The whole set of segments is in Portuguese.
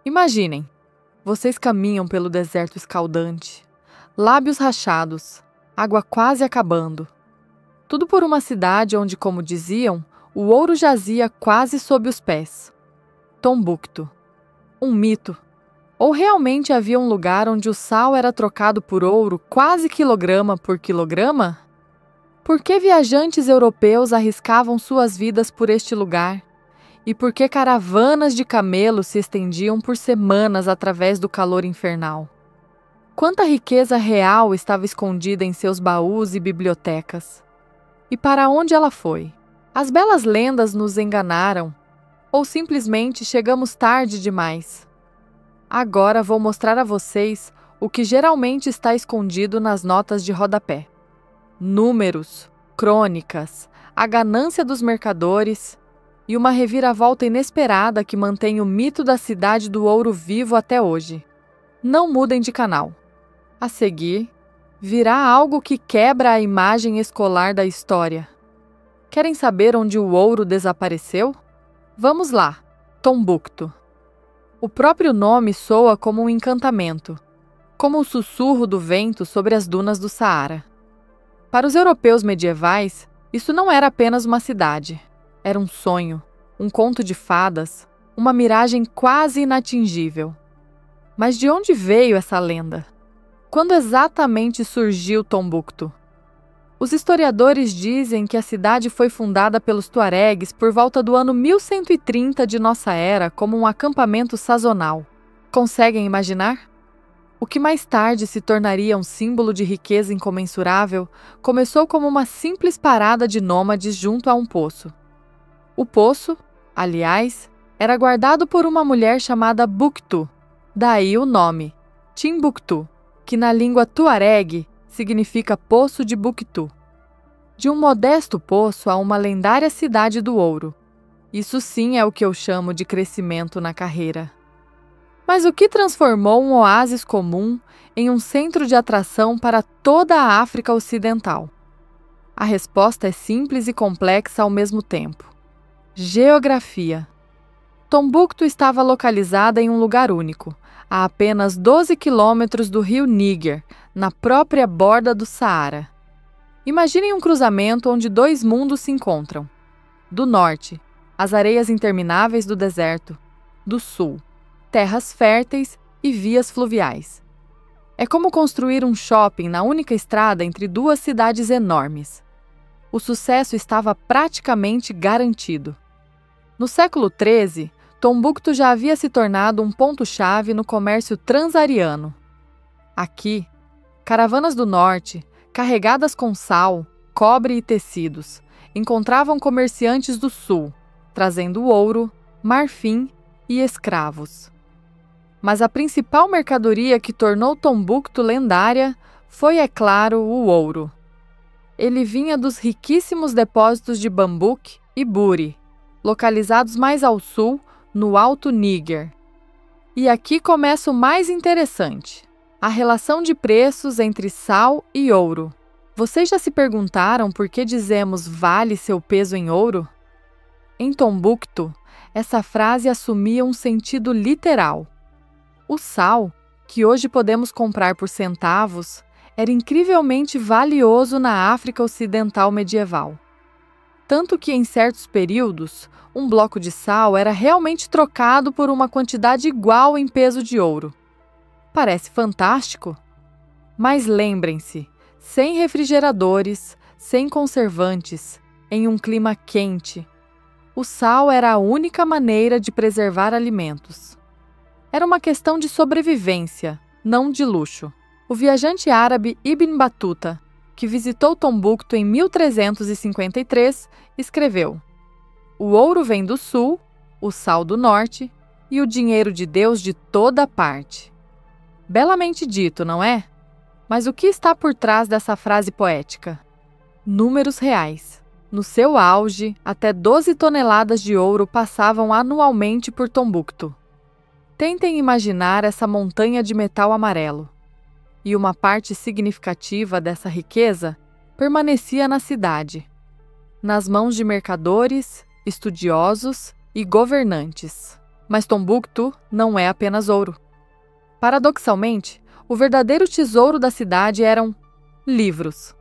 Imaginem, vocês caminham pelo deserto escaldante, lábios rachados, água quase acabando. Tudo por uma cidade onde, como diziam, o ouro jazia quase sob os pés. Tombuctu. Um mito. Ou realmente havia um lugar onde o sal era trocado por ouro quase quilograma por quilograma? Por que viajantes europeus arriscavam suas vidas por este lugar? E por que caravanas de camelos se estendiam por semanas através do calor infernal? Quanta riqueza real estava escondida em seus baús e bibliotecas? E para onde ela foi? As belas lendas nos enganaram? Ou simplesmente chegamos tarde demais? Agora vou mostrar a vocês o que geralmente está escondido nas notas de rodapé. Números, crônicas, a ganância dos mercadores e uma reviravolta inesperada que mantém o mito da cidade do ouro vivo até hoje. Não mudem de canal. A seguir, virá algo que quebra a imagem escolar da história. Querem saber onde o ouro desapareceu? Vamos lá, Tombuctu. O próprio nome soa como um encantamento, como o sussurro do vento sobre as dunas do Saara. Para os europeus medievais, isso não era apenas uma cidade. Era um sonho, um conto de fadas, uma miragem quase inatingível. Mas de onde veio essa lenda? Quando exatamente surgiu Tombuctu? Os historiadores dizem que a cidade foi fundada pelos tuaregues por volta do ano 1130 de nossa era como um acampamento sazonal. Conseguem imaginar? O que mais tarde se tornaria um símbolo de riqueza incomensurável começou como uma simples parada de nômades junto a um poço. O poço, aliás, era guardado por uma mulher chamada Buctu, daí o nome, Timbuktu, que na língua tuareg significa Poço de Buctu. De um modesto poço a uma lendária cidade do ouro. Isso sim é o que eu chamo de crescimento na carreira. Mas o que transformou um oásis comum em um centro de atração para toda a África Ocidental? A resposta é simples e complexa ao mesmo tempo. Geografia. Tombuctu estava localizada em um lugar único, a apenas 12 quilômetros do rio Níger, na própria borda do Saara. Imaginem um cruzamento onde dois mundos se encontram. Do norte, as areias intermináveis do deserto. Do sul, terras férteis e vias fluviais. É como construir um shopping na única estrada entre duas cidades enormes. O sucesso estava praticamente garantido. No século XIII, Tombuctu já havia se tornado um ponto-chave no comércio transariano. Aqui, caravanas do norte, carregadas com sal, cobre e tecidos, encontravam comerciantes do sul, trazendo ouro, marfim e escravos. Mas a principal mercadoria que tornou Tombuctu lendária foi, é claro, o ouro. Ele vinha dos riquíssimos depósitos de Bambouk e Buri, localizados mais ao sul, no Alto Níger. E aqui começa o mais interessante: a relação de preços entre sal e ouro. Vocês já se perguntaram por que dizemos vale seu peso em ouro? Em Tombuctu, essa frase assumia um sentido literal. O sal, que hoje podemos comprar por centavos, era incrivelmente valioso na África Ocidental medieval. Tanto que, em certos períodos, um bloco de sal era realmente trocado por uma quantidade igual em peso de ouro. Parece fantástico? Mas lembrem-se, sem refrigeradores, sem conservantes, em um clima quente, o sal era a única maneira de preservar alimentos. Era uma questão de sobrevivência, não de luxo. O viajante árabe Ibn Battuta, que visitou Tombuctu em 1353, escreveu: "O ouro vem do sul, o sal do norte e o dinheiro de Deus de toda parte." Belamente dito, não é? Mas o que está por trás dessa frase poética? Números reais. No seu auge, até 12 toneladas de ouro passavam anualmente por Tombuctu. Tentem imaginar essa montanha de metal amarelo. E uma parte significativa dessa riqueza permanecia na cidade, nas mãos de mercadores, estudiosos e governantes. Mas Tombuctu não é apenas ouro. Paradoxalmente, o verdadeiro tesouro da cidade eram livros.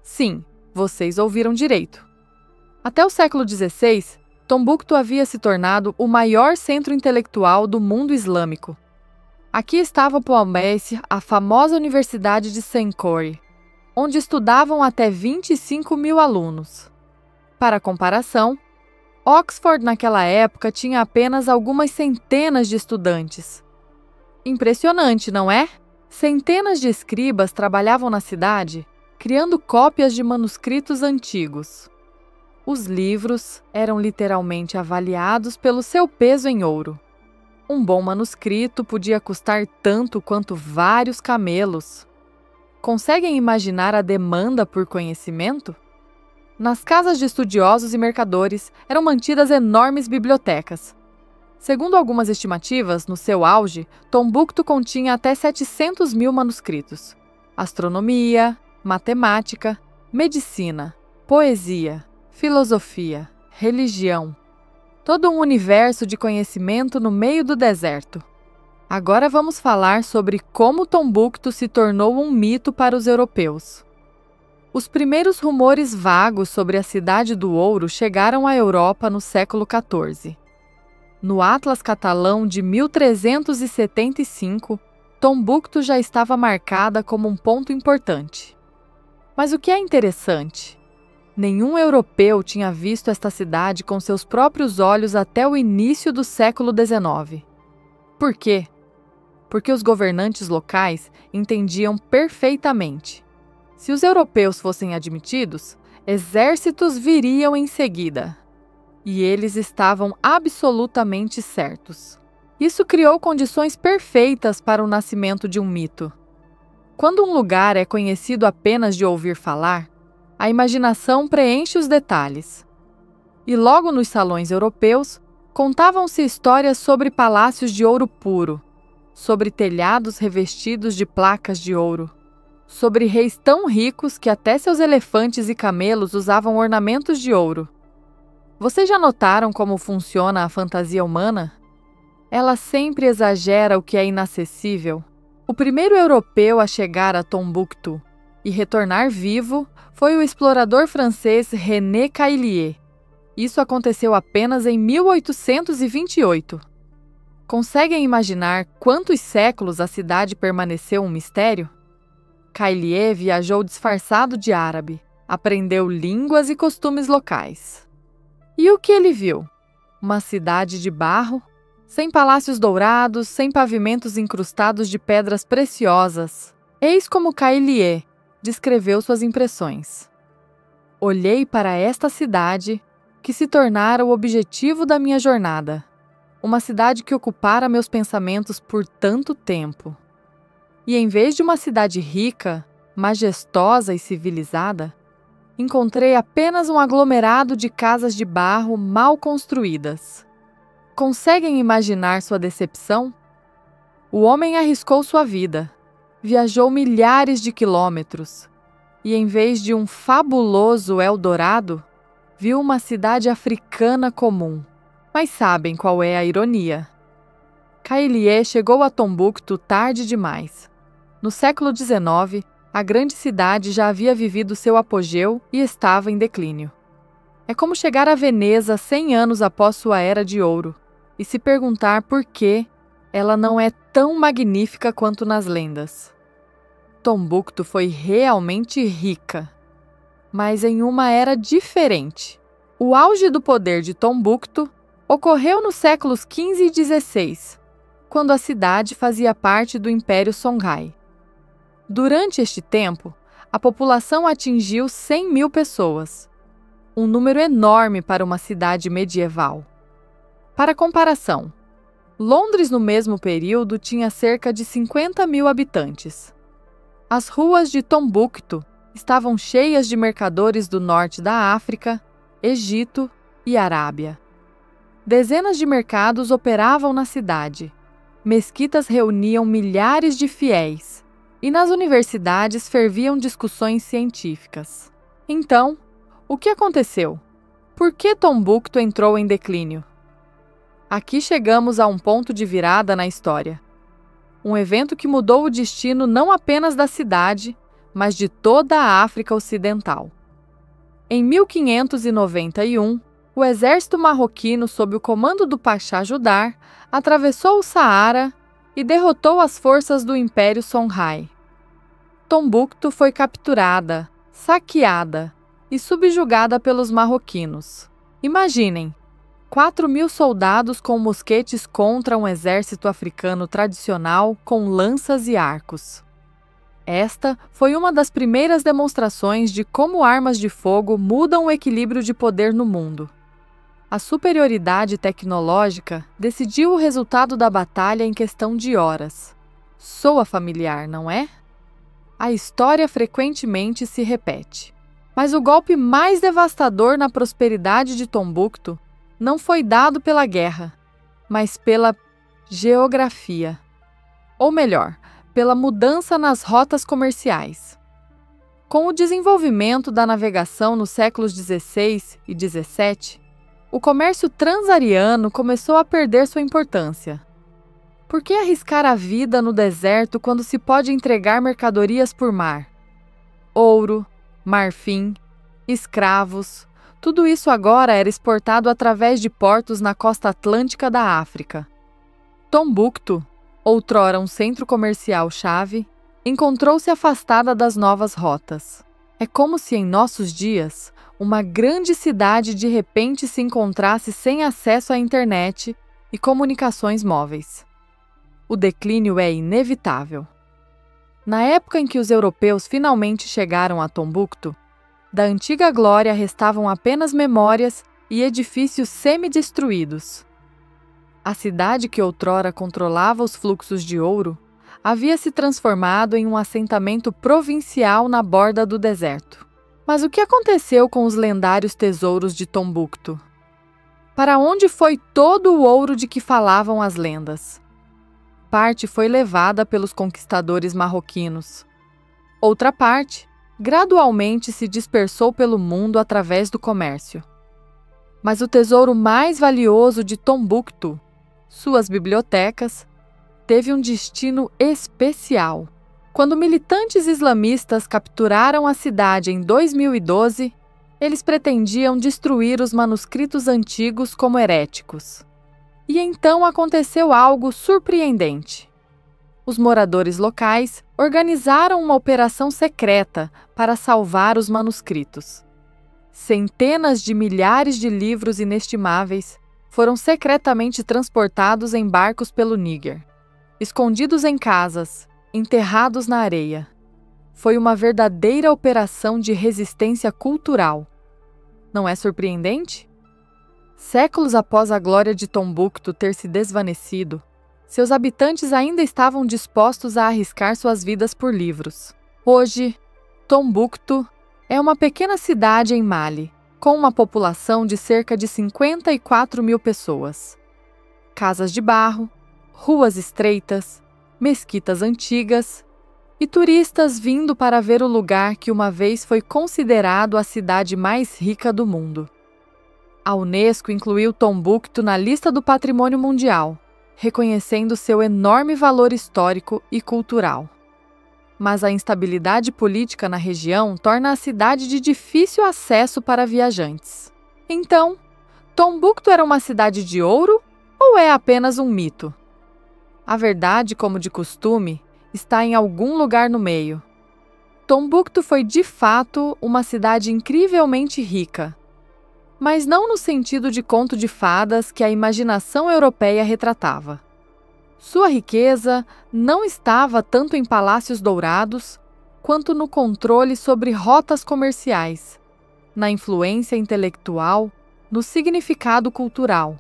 Sim, vocês ouviram direito. Até o século XVI, Tombuctu havia se tornado o maior centro intelectual do mundo islâmico. Aqui estava atualmente a famosa Universidade de Sankore, onde estudavam até 25 mil alunos. Para comparação, Oxford naquela época tinha apenas algumas centenas de estudantes. Impressionante, não é? Centenas de escribas trabalhavam na cidade, criando cópias de manuscritos antigos. Os livros eram literalmente avaliados pelo seu peso em ouro. Um bom manuscrito podia custar tanto quanto vários camelos. Conseguem imaginar a demanda por conhecimento? Nas casas de estudiosos e mercadores eram mantidas enormes bibliotecas. Segundo algumas estimativas, no seu auge, Tombuctu continha até 700 mil manuscritos. Astronomia, matemática, medicina, poesia, filosofia, religião. Todo um universo de conhecimento no meio do deserto. Agora vamos falar sobre como Tombuctu se tornou um mito para os europeus. Os primeiros rumores vagos sobre a Cidade do Ouro chegaram à Europa no século XIV. No Atlas Catalão de 1375, Tombuctu já estava marcada como um ponto importante. Mas o que é interessante? Nenhum europeu tinha visto esta cidade com seus próprios olhos até o início do século XIX. Por quê? Porque os governantes locais entendiam perfeitamente. Se os europeus fossem admitidos, exércitos viriam em seguida. E eles estavam absolutamente certos. Isso criou condições perfeitas para o nascimento de um mito. Quando um lugar é conhecido apenas de ouvir falar, a imaginação preenche os detalhes. E logo nos salões europeus, contavam-se histórias sobre palácios de ouro puro, sobre telhados revestidos de placas de ouro, sobre reis tão ricos que até seus elefantes e camelos usavam ornamentos de ouro. Vocês já notaram como funciona a fantasia humana? Ela sempre exagera o que é inacessível. O primeiro europeu a chegar a Tombuctu e retornar vivo foi o explorador francês René Caillié. Isso aconteceu apenas em 1828. Conseguem imaginar quantos séculos a cidade permaneceu um mistério? Caillié viajou disfarçado de árabe, aprendeu línguas e costumes locais. E o que ele viu? Uma cidade de barro, sem palácios dourados, sem pavimentos incrustados de pedras preciosas. Eis como Caillié descreveu suas impressões. Olhei para esta cidade, que se tornara o objetivo da minha jornada. Uma cidade que ocupara meus pensamentos por tanto tempo. E em vez de uma cidade rica, majestosa e civilizada, encontrei apenas um aglomerado de casas de barro mal construídas. Conseguem imaginar sua decepção? O homem arriscou sua vida, viajou milhares de quilômetros e, em vez de um fabuloso Eldorado, viu uma cidade africana comum. Mas sabem qual é a ironia? Caillié chegou a Tombuctu tarde demais. No século XIX, a grande cidade já havia vivido seu apogeu e estava em declínio. É como chegar a Veneza 100 anos após sua era de ouro e se perguntar por que ela não é tão magnífica quanto nas lendas. Tombuctu foi realmente rica, mas em uma era diferente. O auge do poder de Tombuctu ocorreu nos séculos XV e XVI, quando a cidade fazia parte do Império Songhai. Durante este tempo, a população atingiu 100 mil pessoas, um número enorme para uma cidade medieval. Para comparação, Londres no mesmo período tinha cerca de 50 mil habitantes. As ruas de Tombuctu estavam cheias de mercadores do norte da África, Egito e Arábia. Dezenas de mercados operavam na cidade, mesquitas reuniam milhares de fiéis e nas universidades ferviam discussões científicas. Então, o que aconteceu? Por que Tombuctu entrou em declínio? Aqui chegamos a um ponto de virada na história. Um evento que mudou o destino não apenas da cidade, mas de toda a África Ocidental. Em 1591, o exército marroquino, sob o comando do Pachá Judar, atravessou o Saara e derrotou as forças do Império Songhai. Tombuctu foi capturada, saqueada e subjugada pelos marroquinos. Imaginem, 4.000 soldados com mosquetes contra um exército africano tradicional com lanças e arcos. Esta foi uma das primeiras demonstrações de como armas de fogo mudam o equilíbrio de poder no mundo. A superioridade tecnológica decidiu o resultado da batalha em questão de horas. Soa familiar, não é? A história frequentemente se repete. Mas o golpe mais devastador na prosperidade de Tombuctu não foi dado pela guerra, mas pela geografia. Ou melhor, pela mudança nas rotas comerciais. Com o desenvolvimento da navegação nos séculos XVI e XVII, o comércio transariano começou a perder sua importância. Por que arriscar a vida no deserto quando se pode entregar mercadorias por mar? Ouro, marfim, escravos, tudo isso agora era exportado através de portos na costa atlântica da África. Tombuctu, outrora um centro comercial-chave, encontrou-se afastada das novas rotas. É como se em nossos dias, uma grande cidade de repente se encontrasse sem acesso à internet e comunicações móveis. O declínio é inevitável. Na época em que os europeus finalmente chegaram a Tombuctu, da antiga glória restavam apenas memórias e edifícios semi-destruídos. A cidade que outrora controlava os fluxos de ouro havia se transformado em um assentamento provincial na borda do deserto. Mas o que aconteceu com os lendários tesouros de Tombuctu? Para onde foi todo o ouro de que falavam as lendas? Parte foi levada pelos conquistadores marroquinos. Outra parte, gradualmente se dispersou pelo mundo através do comércio. Mas o tesouro mais valioso de Tombuctu, suas bibliotecas, teve um destino especial. Quando militantes islamistas capturaram a cidade em 2012, eles pretendiam destruir os manuscritos antigos como heréticos. E então aconteceu algo surpreendente. Os moradores locais organizaram uma operação secreta para salvar os manuscritos. Centenas de milhares de livros inestimáveis foram secretamente transportados em barcos pelo Níger, escondidos em casas, enterrados na areia. Foi uma verdadeira operação de resistência cultural. Não é surpreendente? Séculos após a glória de Tombuctu ter se desvanecido, seus habitantes ainda estavam dispostos a arriscar suas vidas por livros. Hoje, Tombuctu é uma pequena cidade em Mali, com uma população de cerca de 54.000 pessoas. Casas de barro, ruas estreitas, mesquitas antigas e turistas vindo para ver o lugar que uma vez foi considerado a cidade mais rica do mundo. A Unesco incluiu Tombuctu na lista do Patrimônio Mundial, reconhecendo seu enorme valor histórico e cultural. Mas a instabilidade política na região torna a cidade de difícil acesso para viajantes. Então, Tombuctu era uma cidade de ouro ou é apenas um mito? A verdade, como de costume, está em algum lugar no meio. Tombuctu foi de fato uma cidade incrivelmente rica, mas não no sentido de conto de fadas que a imaginação europeia retratava. Sua riqueza não estava tanto em palácios dourados, quanto no controle sobre rotas comerciais, na influência intelectual, no significado cultural.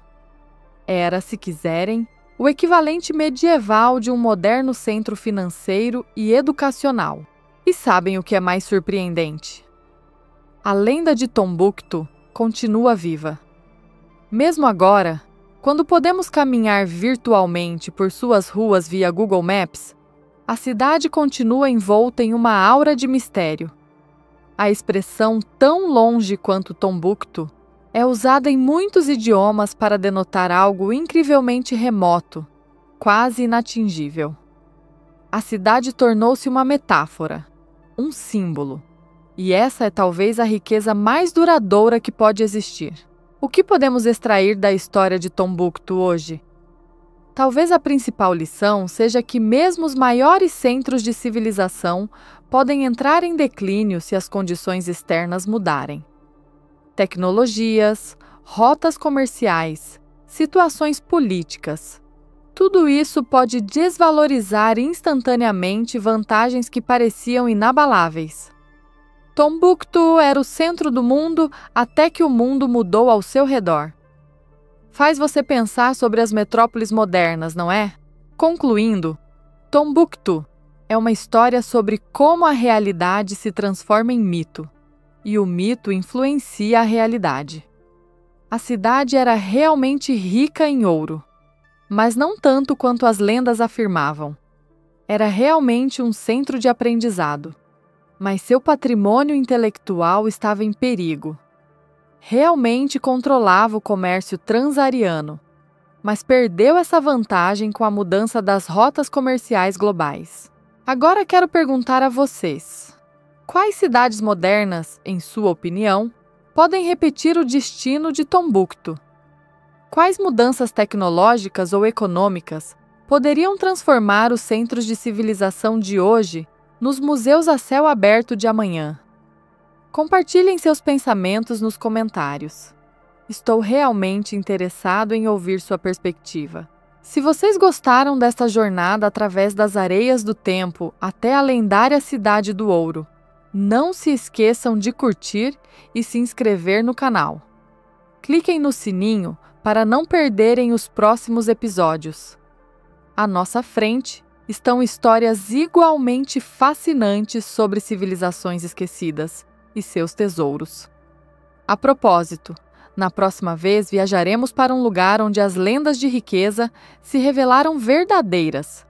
Era, se quiserem, o equivalente medieval de um moderno centro financeiro e educacional. E sabem o que é mais surpreendente? A lenda de Tombuctu continua viva. Mesmo agora, quando podemos caminhar virtualmente por suas ruas via Google Maps, a cidade continua envolta em uma aura de mistério. A expressão tão longe quanto Tombuctu É usada em muitos idiomas para denotar algo incrivelmente remoto, quase inatingível. A cidade tornou-se uma metáfora, um símbolo. E essa é talvez a riqueza mais duradoura que pode existir. O que podemos extrair da história de Tombuctu hoje? Talvez a principal lição seja que mesmo os maiores centros de civilização podem entrar em declínio se as condições externas mudarem. Tecnologias, rotas comerciais, situações políticas. Tudo isso pode desvalorizar instantaneamente vantagens que pareciam inabaláveis. Tombuctu era o centro do mundo até que o mundo mudou ao seu redor. Faz você pensar sobre as metrópoles modernas, não é? Concluindo, Tombuctu é uma história sobre como a realidade se transforma em mito, e o mito influencia a realidade. A cidade era realmente rica em ouro, mas não tanto quanto as lendas afirmavam. Era realmente um centro de aprendizado, mas seu patrimônio intelectual estava em perigo. Realmente controlava o comércio transariano, mas perdeu essa vantagem com a mudança das rotas comerciais globais. Agora quero perguntar a vocês: quais cidades modernas, em sua opinião, podem repetir o destino de Tombuctu? Quais mudanças tecnológicas ou econômicas poderiam transformar os centros de civilização de hoje nos museus a céu aberto de amanhã? Compartilhem seus pensamentos nos comentários. Estou realmente interessado em ouvir sua perspectiva. Se vocês gostaram desta jornada através das areias do tempo até a lendária Cidade do Ouro, não se esqueçam de curtir e se inscrever no canal. Cliquem no sininho para não perderem os próximos episódios. À nossa frente estão histórias igualmente fascinantes sobre civilizações esquecidas e seus tesouros. A propósito, na próxima vez viajaremos para um lugar onde as lendas de riqueza se revelaram verdadeiras.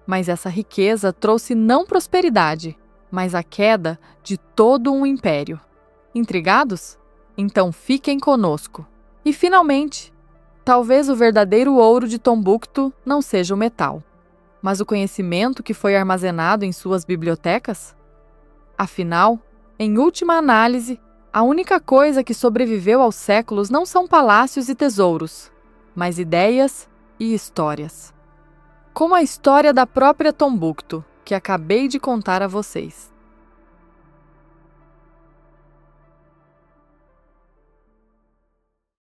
Mas essa riqueza trouxe não prosperidade, mas a queda de todo um império. Intrigados? Então fiquem conosco. E finalmente, talvez o verdadeiro ouro de Tombuctu não seja o metal, mas o conhecimento que foi armazenado em suas bibliotecas? Afinal, em última análise, a única coisa que sobreviveu aos séculos não são palácios e tesouros, mas ideias e histórias. Como a história da própria Tombuctu, que acabei de contar a vocês.